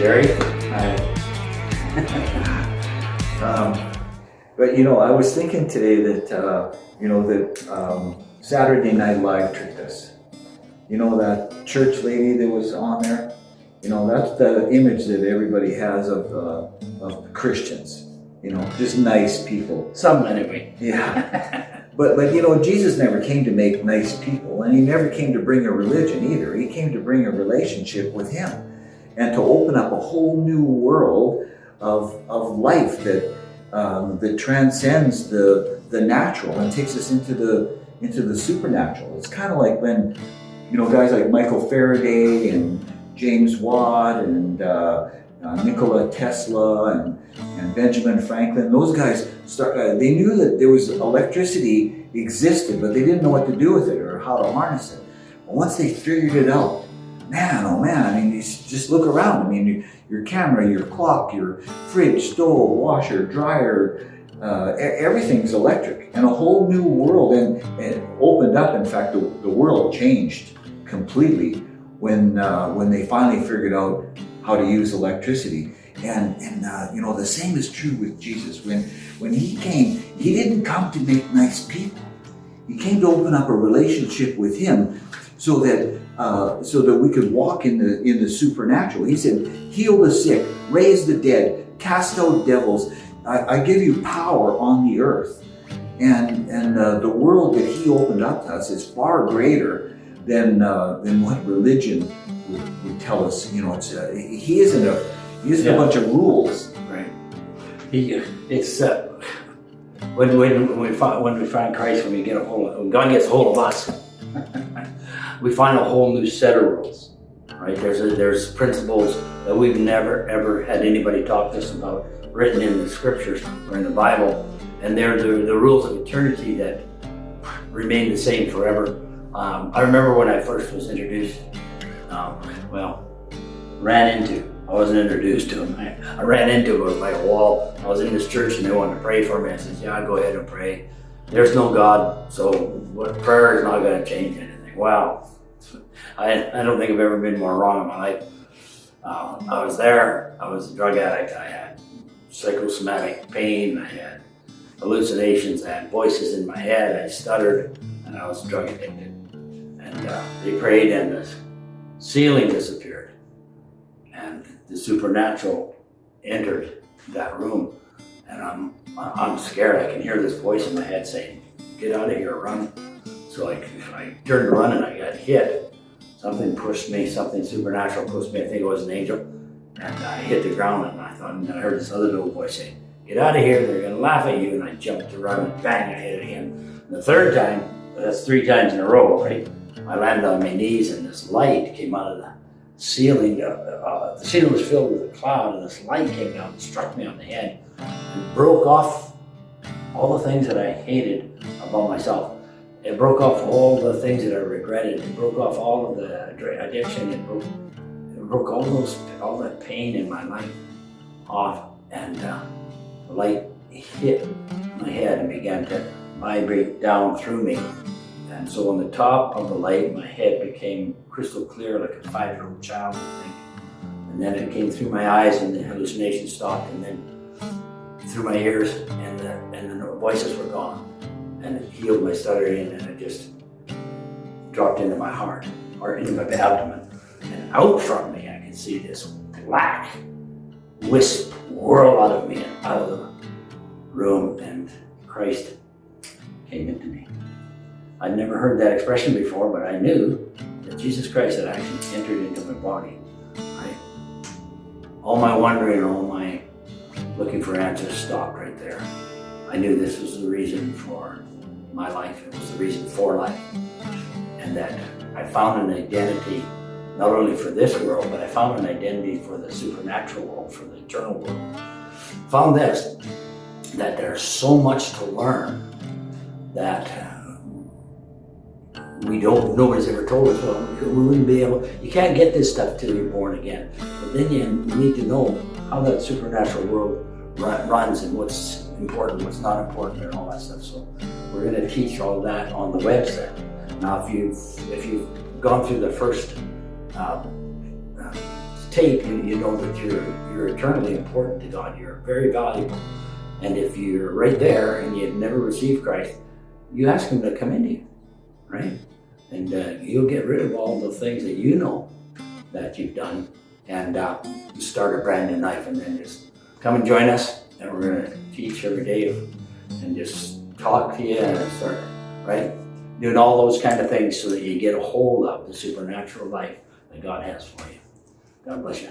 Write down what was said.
Jerry. But I was thinking today that Saturday Night Live tricked us. That church lady that was on there. That's the image that everybody has of Christians. Just nice people. Some anyway. Yeah. But Jesus never came to make nice people, and he never came to bring a religion either. He came to bring a relationship with him, and to open up a whole new world of life that transcends the natural and takes us into the supernatural. It's kind of like when guys like Michael Faraday and James Watt and Nikola Tesla and Benjamin Franklin. Those guys they knew that there was electricity existed, but they didn't know what to do with it or how to harness it. But once they figured it out, man, oh man, you just look around. Your camera, your clock, your fridge, stove, washer, dryer, everything's electric, and a whole new world and opened up. In fact, the world changed completely when they finally figured out how to use electricity. And the same is true with Jesus. When he came, he didn't come to make nice people. He came to open up a relationship with him so that we could walk in the supernatural. He said, heal the sick, raise the dead, cast out devils. I give you power on the earth. And the world that he opened up to us is far greater than what religion would tell us. He isn't a bunch of rules. Right. It's when we find Christ, when God gets a hold of us, we find a whole new set of rules. Right? There's principles that we've never ever had anybody talk to us about, written in the scriptures or in the Bible, and they're the rules of eternity that remain the same forever. I remember when I first was introduced. I wasn't introduced to him. I ran into him by a wall. I was in this church and they wanted to pray for me. I said, yeah, go ahead and pray. There's no God, so what prayer is not going to change anything. Wow. I don't think I've ever been more wrong in my life. I was there. I was a drug addict. I had psychosomatic pain. I had hallucinations. I had voices in my head. I stuttered, and I was drug addicted. And they prayed, and the ceiling disappeared. And the supernatural entered that room, and I'm scared. I can hear this voice in my head saying, "Get out of here, run!" So I turned to run, and I got hit. Something pushed me. Something supernatural pushed me. I think it was an angel, and I hit the ground. And I heard this other little voice saying, "Get out of here! They're going to laugh at you!" And I jumped to run, and bang! I hit it again. And the third time, that's 3 times in a row, right? I landed on my knees, and this light came out of the ceiling. The ceiling was filled with a cloud, and this light came down and struck me on the head and broke off all the things that I hated about myself. It broke off all the things that I regretted. It broke off all of the addiction. It broke all that pain in my life off, and the light hit my head and began to vibrate down through me. And so on the top of the light, my head became crystal clear, like a 5-year-old child would think. And then it came through my eyes, and the hallucination stopped, and then through my ears, and the voices were gone. And it healed my stuttering, and it just dropped into my heart, or into my abdomen. And out from me, I could see this black wisp whirl out of me and out of the room, and Christ came into me. I'd never heard that expression before, but I knew that Jesus Christ had actually entered into my body. All my wondering, all my looking for answers stopped right there. I knew this was the reason for my life. It was the reason for life. And that I found an identity, not only for this world, but I found an identity for the supernatural world, for the eternal world. Found this, that there's so much to learn that nobody's ever told us. Well, we wouldn't be able, you can't get this stuff till you're born again. But then you need to know how that supernatural world runs and what's important, what's not important, and all that stuff. So we're going to teach all that on the website. Now, if you've gone through the first 10 tape, you know that you're eternally important to God. You're very valuable. And if you're right there and you've never received Christ, you ask him to come into you, right? And you'll get rid of all the things that you know that you've done and start a brand new life. And then just come and join us, and we're going to teach every day and just talk to you and start, right? Doing all those kind of things so that you get a hold of the supernatural life that God has for you. God bless you.